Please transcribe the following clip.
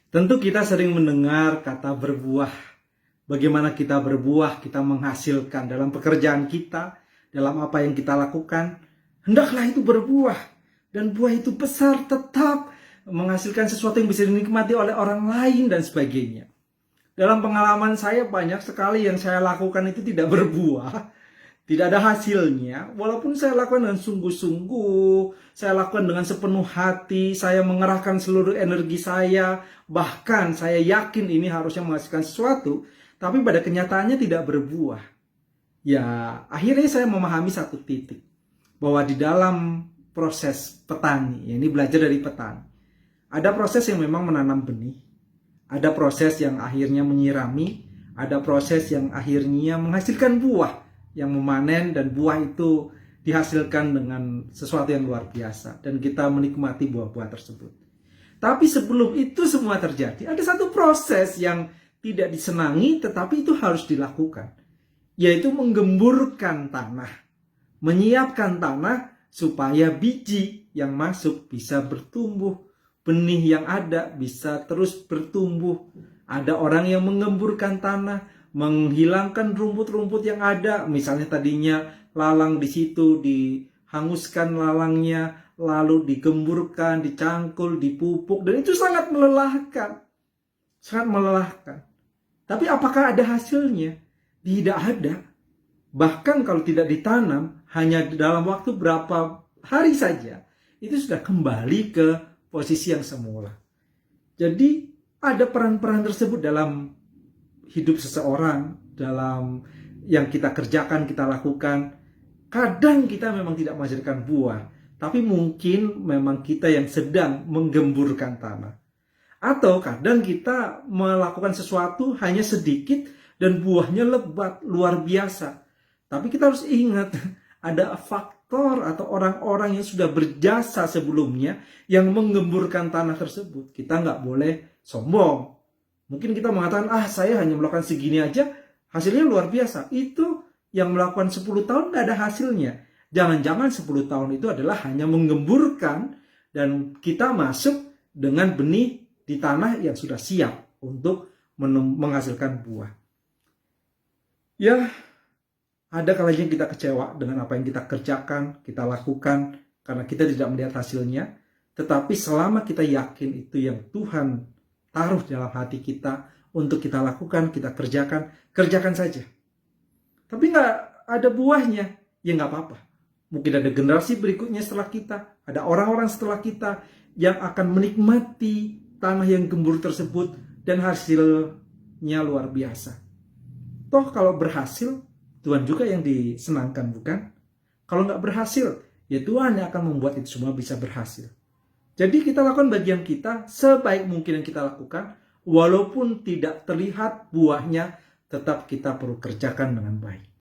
Tentu kita sering mendengar kata berbuah. Bagaimana kita berbuah, kita menghasilkan dalam pekerjaan kita, dalam apa yang kita lakukan. Hendaklah itu berbuah. Dan buah itu besar, tetap menghasilkan sesuatu yang bisa dinikmati oleh orang lain dan sebagainya. Dalam pengalaman saya banyak sekali yang saya lakukan itu tidak berbuah. Tidak ada hasilnya, walaupun saya lakukan dengan sungguh-sungguh, saya lakukan dengan sepenuh hati, saya mengerahkan seluruh energi saya, bahkan saya yakin ini harusnya menghasilkan sesuatu, tapi pada kenyataannya tidak berbuah. Ya, akhirnya saya memahami satu titik, bahwa di dalam proses petani, ini belajar dari petani, ada proses yang memang menanam benih, ada proses yang akhirnya menyirami, ada proses yang akhirnya menghasilkan buah, yang memanen, dan buah itu dihasilkan dengan sesuatu yang luar biasa dan kita menikmati buah-buah tersebut. Tapi sebelum itu semua terjadi, ada satu proses yang tidak disenangi tetapi itu harus dilakukan, yaitu menggemburkan tanah, menyiapkan tanah supaya biji yang masuk bisa bertumbuh, benih yang ada bisa terus bertumbuh. Ada orang yang menggemburkan tanah, menghilangkan rumput-rumput yang ada. Misalnya tadinya lalang di situ, dihanguskan lalangnya, lalu digemburkan, dicangkul, dipupuk, dan itu sangat melelahkan. Sangat melelahkan. Tapi apakah ada hasilnya? Tidak ada. Bahkan kalau tidak ditanam, hanya dalam waktu berapa hari saja, itu sudah kembali ke posisi yang semula. Jadi ada peran-peran tersebut dalam hidup seseorang, dalam yang kita kerjakan, kita lakukan. Kadang kita memang tidak menghasilkan buah, tapi mungkin memang kita yang sedang menggemburkan tanah. Atau kadang kita melakukan sesuatu hanya sedikit dan buahnya lebat, luar biasa. Tapi kita harus ingat, ada faktor atau orang-orang yang sudah berjasa sebelumnya yang menggemburkan tanah tersebut. Kita nggak boleh sombong. Mungkin kita mengatakan, saya hanya melakukan segini aja, hasilnya luar biasa. Itu yang melakukan 10 tahun nggak ada hasilnya. Jangan-jangan 10 tahun itu adalah hanya menggemburkan dan kita masuk dengan benih di tanah yang sudah siap untuk menghasilkan buah. Ya, ada kalanya kita kecewa dengan apa yang kita kerjakan, kita lakukan, karena kita tidak melihat hasilnya. Tetapi selama kita yakin itu yang Tuhan taruh dalam hati kita untuk kita lakukan, kita kerjakan saja. Tapi nggak ada buahnya, ya nggak apa-apa. Mungkin ada generasi berikutnya setelah kita, ada orang-orang setelah kita yang akan menikmati tanah yang gembur tersebut dan hasilnya luar biasa. Toh kalau berhasil, Tuhan juga yang disenangkan, bukan? Kalau nggak berhasil, ya Tuhan yang akan membuat itu semua bisa berhasil. Jadi kita lakukan bagian kita sebaik mungkin yang kita lakukan, walaupun tidak terlihat buahnya, tetap kita perlu kerjakan dengan baik.